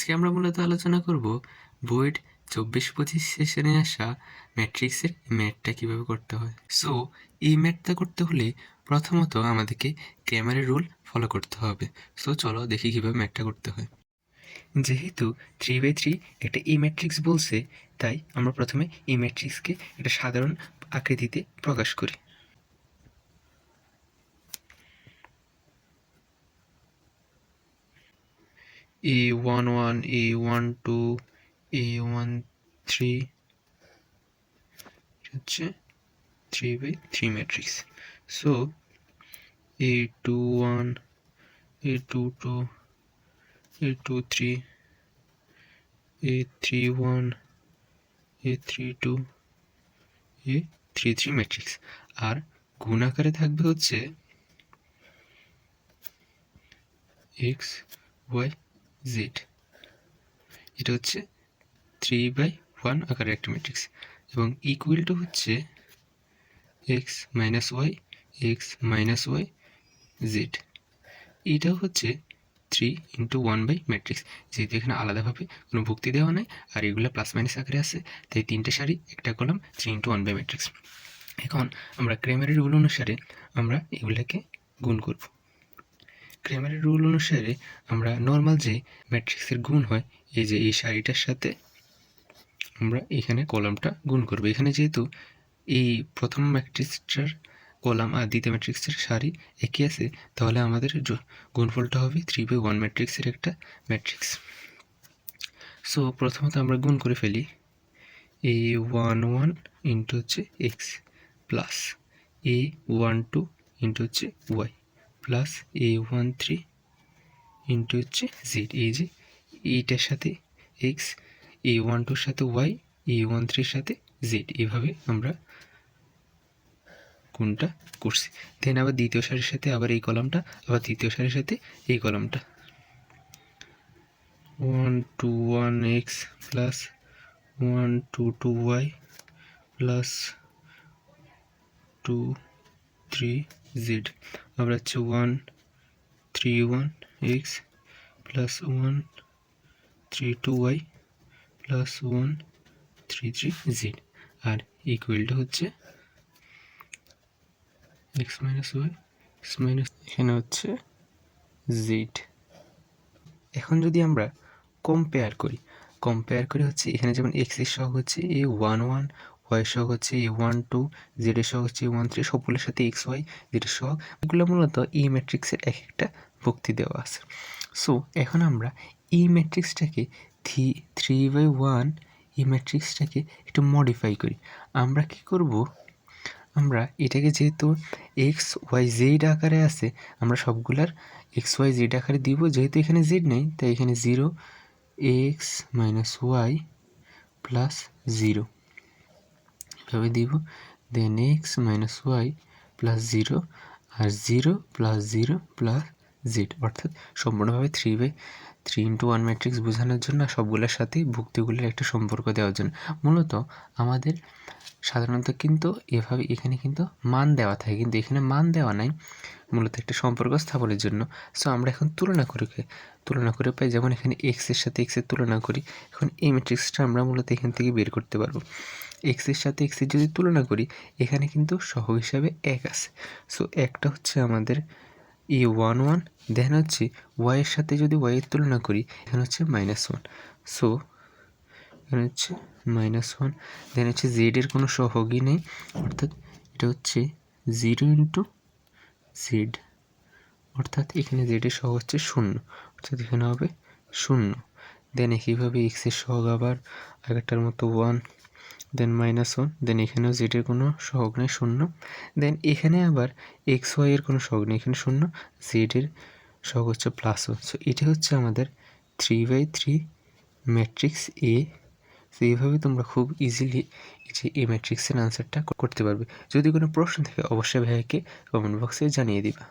আজকে আমরা মূলত আলোচনা করব বুয়েট 24-25 সেশনে আসা ম্যাট্রিক্সের ম্যাথটা কীভাবে করতে হয়। সো এই ম্যাথটা করতে হলে প্রথমত আমাদেরকে ক্র্যামারের রুল ফলো করতে হবে। সো চলো দেখি কীভাবে ম্যাথটা করতে হয়। যেহেতু 3/3 একটা ই ম্যাট্রিক্স বলছে, তাই আমরা প্রথমে এই ম্যাট্রিক্সকে একটা সাধারণ আকৃতিতে প্রকাশ করি। A11, A12, A13 হচ্ছে 3/3 matrix. So A21, A22, A23, A31, A32, A33 matrix. আর গুণ আকারে থাকবে হচ্ছে x, y, z। এটা হচ্ছে 3/1 আকারের একটা ম্যাট্রিক্স এবং ইকুয়াল টু হচ্ছে x minus y, x minus y, z. এইটাও হচ্ছে 3/1 ম্যাট্রিক্স। যেহেতু এখানে আলাদাভাবে কোনো ভুক্তি দেওয়া নেই আর এগুলো প্লাস মাইনাস আকারে আছে, তাই তিনটে সারি একটা কলাম 3/1 ম্যাট্রিক্স। এখন আমরা ক্র্যামারের রুল অনুসারে আমরা এগুলোকে গুণ করব। ক্র্যামারের রুল অনুসারে আমরা নর্মাল যে ম্যাট্রিক্সের গুণ হয়, এই যে এই সারিটার সাথে আমরা এখানে কলামটা গুণ করব। এখানে যেহেতু এই প্রথম ম্যাট্রিক্সটার কলাম আর দ্বিতীয় ম্যাট্রিক্সের সারি একই আছে, তাহলে আমাদের গুণফলটা হবে 3/1 ম্যাট্রিক্সের একটা ম্যাট্রিক্স। সো প্রথমত আমরা গুণ করে ফেলি। A11 ইন্টু হচ্ছে এক্স প্লাস A12 ইন্টু হচ্ছে ওয়াই প্লাস A13 ইন্টু হচ্ছে জেড। এই যে এইটার সাথে এক্স, A12-র সাথে ওয়াই, A13-র সাথে জেড, এভাবে আমরা গুণটা করছি। দেন আবার দ্বিতীয় সারির সাথে আবার এই কলামটা, আবার তৃতীয় সারির সাথে এই কলামটা। 121x plus 122y plus 23z। আবার হচ্ছে 131x plus 132y plus 133z। আর ইকুয়ালটা হচ্ছে x minus Y, x minus, এখানে হচ্ছে জেড। এখন যদি আমরা কম্পেয়ার করি হচ্ছে এখানে যেমন এক্স এর সহগ হচ্ছে A11, ওয়াই এর সহগ হচ্ছে A12, জেড এর সহগ হচ্ছে A13, সবগুলোর সাথে এক্স ওয়াই জেড এর সহগ, এগুলো মূলত এই ম্যাট্রিক্সের এক একটা ভক্তি দেওয়া আছে। সো এখন আমরা এই ম্যাট্রিক্সটাকে 3/1 এই ম্যাট্রিক্সটাকে একটু মডিফাই করি। আমরা কি করব, আমরা এটাকে যেহেতু এক্স ওয়াই জেড আকারে আছে, আমরা সবগুলার এক্স ওয়াই জেড আকারে দিব। যেহেতু এখানে জেড নেই, তাই এখানে 0x মাইনাস ওয়াই প্লাস 0 এভাবে দিব। দেন এক্স মাইনাস ওয়াই প্লাস 0 আর 0 প্লাস 0 প্লাস জেড, অর্থাৎ সম্পূর্ণভাবে 3/1 ম্যাট্রিক্স বোঝানোর জন্য সবগুলোর সাথে ভুক্তিগুলোর একটা সম্পর্ক দেওয়ার জন্য। মূলত আমাদের সাধারণত কিন্তু এভাবে এখানে কিন্তু মান দেওয়া থাকে, কিন্তু এখানে মান দেওয়া নাই, মূলত একটা সম্পর্ক স্থাপনের জন্য। সো আমরা এখন তুলনা করে পাই, যেমন এখানে এক্সের সাথে এক্সের তুলনা করি। এখন এই ম্যাট্রিক্সটা আমরা মূলত এখান থেকে বের করতে পারবো। এক্সের সাথে এক্সের যদি তুলনা করি, এখানে কিন্তু সহগ হিসাবে 1 আছে। সো একটা হচ্ছে আমাদের A11, দেন হচ্ছে ওয়াইয়ের সাথে যদি ওয়াইয়ের তুলনা করি, এখানে হচ্ছে -1। সো এখানে হচ্ছে -1। দেন হচ্ছে জেডের কোনো সহগই নেই, অর্থাৎ এটা হচ্ছে 0 ইন্টু জেড, অর্থাৎ এখানে জেডের সহগ হচ্ছে 0, অর্থাৎ এখানে হবে 0। দেন একইভাবে এক্সের সহগ আবার আগেরটার মতো 1, দেন -1, দেন এখানেও জেডের কোনো সহগ নেই, 0। দেন এখানে আবার এক্স ওয়াইয়ের কোনো সহগ নেই, এখানে 0, জেডের সহগ হচ্ছে +1। সো এটা হচ্ছে আমাদের 3/3 ম্যাট্রিক্স এ। তো এইভাবে তোমরা খুব ইজিলি এই ম্যাট্রিক্সের আনসারটা করতে পারবে। যদি কোনো প্রশ্ন থাকে অবশ্যই ভাইয়াকে কমেন্ট বক্সে জানিয়ে দিবা।